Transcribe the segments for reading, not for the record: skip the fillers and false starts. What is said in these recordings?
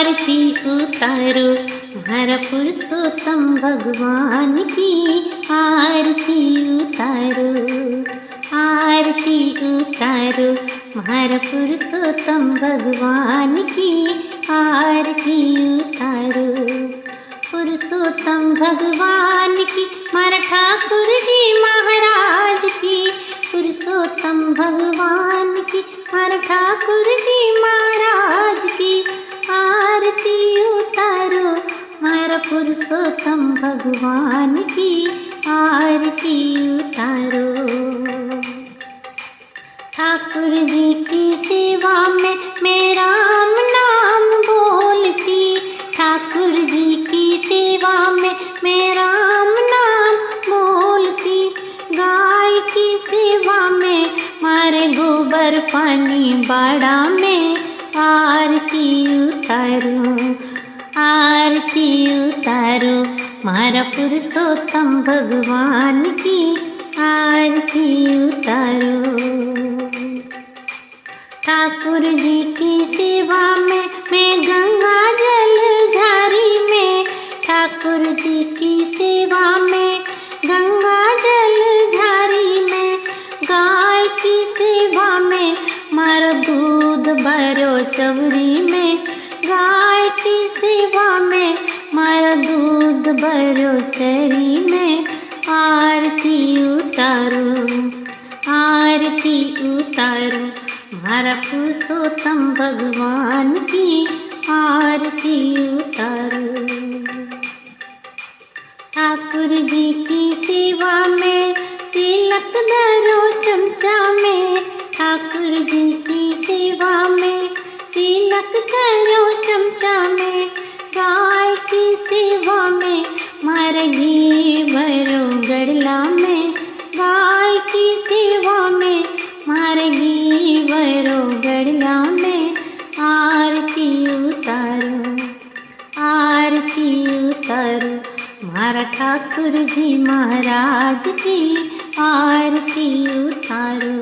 आरती उतारो हमारा पुरुषोत्तम भगवान की। आरती उतारो, आरती उतारो हमारा पुरुषोत्तम भगवान की। आरती उतारो पुरुषोत्तम भगवान की, हमारा ठाकुर जी महाराज की। पुरुषोत्तम भगवान की, हमारा ठाकुर जी महाराज की। आरती उतारो हमारा पुरुषोत्तम भगवान की। आरती उतारो ठाकुर जी की सेवा में मैं राम नाम बोलती। ठाकुर जी की सेवा में मैं राम नाम बोलती। गाय की सेवा में मारे गोबर पानी बाड़ा में। आरती उतारो, आरती उतारो हमारा पुरुषोत्तम भगवान की। आरती उतारो ठाकुर जी की सेवा में मैं गंगा जल झारी में। ठाकुर जी की सेवा में गंगा जल झारी में। गाय की सेवा में मारो दूध भरो चवरी में। गाय की सेवा में मारो दूध भरो चरी में। आरती उतारो, आरती उतारो हमारा पुरुषोत्तम भगवान की। आरती उतारो ठाकुर जी की सेवा में तिलक धरो चमचा में। ठाकुर जी की सेवा में तिलक धरो चमचा में। गाय की सेवा में मार घी भरो गड़ला में। गाय की सेवा में मार घी भरो गड़ला में। आरती उतारो, आरती उतारो हमारा ठाकुर जी महाराज की। आरती उतारो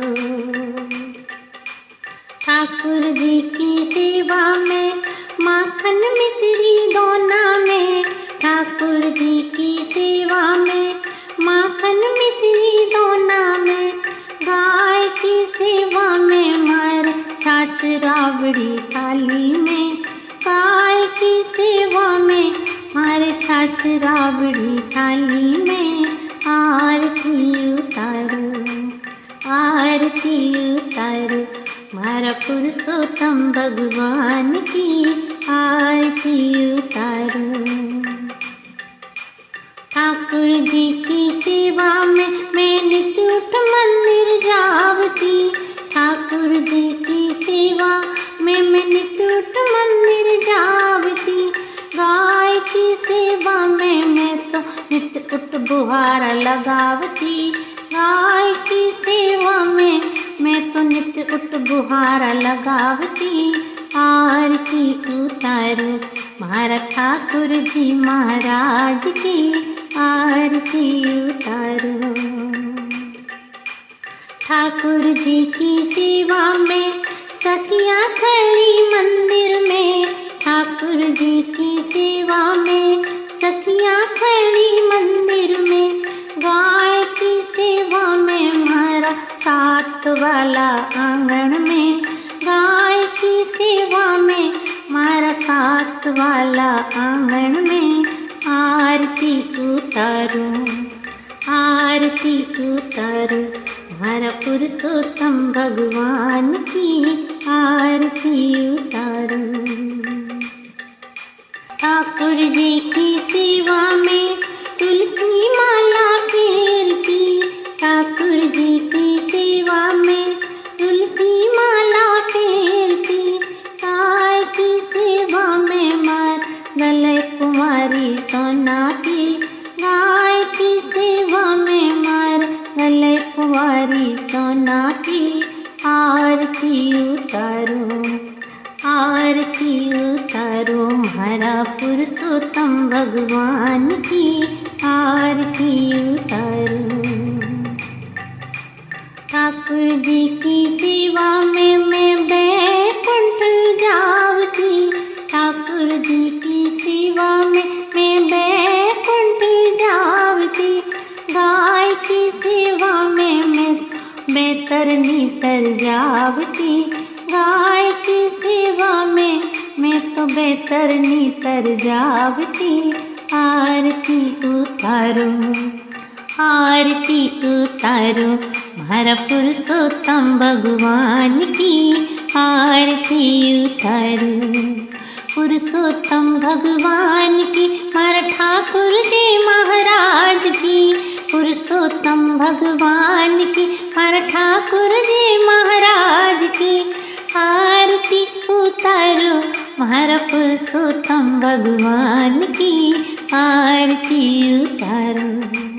ठाकुर जी की सेवा में माखन मिश्री दोना में। ठाकुर जी की सेवा में माखन मिश्री दोना में। गाय की सेवा में मार छाछ राबड़ी थाली में। गाय की सेवा में मारे छाछ राबड़ी थाली में। आरती उतारो, आरती उतारो हमारा पुरुषोत्तम भगवान की। आरती उतारो ठाकुर जी की सेवा में मैं नित्य उठ मंदिर जावती। ठाकुर जी की सेवा में मैं नित्य उठ मंदिर जावती। गाय की सेवा में मैं तो नित्य उठ बुहारा लगावती। गाय की सेवा में मैं तो नित्य उठ बुहारा लगावती। आरती उतारो हमारा ठाकुर जी महाराज की। आरती उतारो ठाकुर जी की सेवा में सखियाँ खड़ी मंदिर में। ठाकुर जी की सेवा में सखियाँ खड़ी मंदिर में। गाय की सेवा में मारा साथ वाला आंगन में। गाय की सेवा में मारा साथ वाला आंगन में। आरती उतारो, आरती उतारो हमारा पुरुषोत्तम भगवान की। आरती उतारो ठाकुर जी की सेवा में तुलसी माला फेरती। ठाकुर जी की सेवा में तुलसी माला फेरती। गाय की सेवा में मार गले कुमारी सोना की। गाय की सेवा में मार गले कुमारी सोना की। आरती उतारो, आरती उतारो हमारा पुरुषोत्तम भगवान की। आरती उतारो ठाकुर जी की सेवा में मैं बैकुंठ जावती। ठाकुर तर जावती। गाय की सेवा में मैं तो बेहतर नीतर जावती। आरती उतारो, आरती उतारो, हमारा पुरुषोत्तम भगवान की आरती उतारो। पुरुषोत्तम भगवान की, हमारा ठाकुर जी महाराज की। पुरुषोत्तम भगवान की, हमारा ठाकुर जी महाराज की आरती उतारो। हमारा पुरुषोत्तम भगवान की आरती उतारो।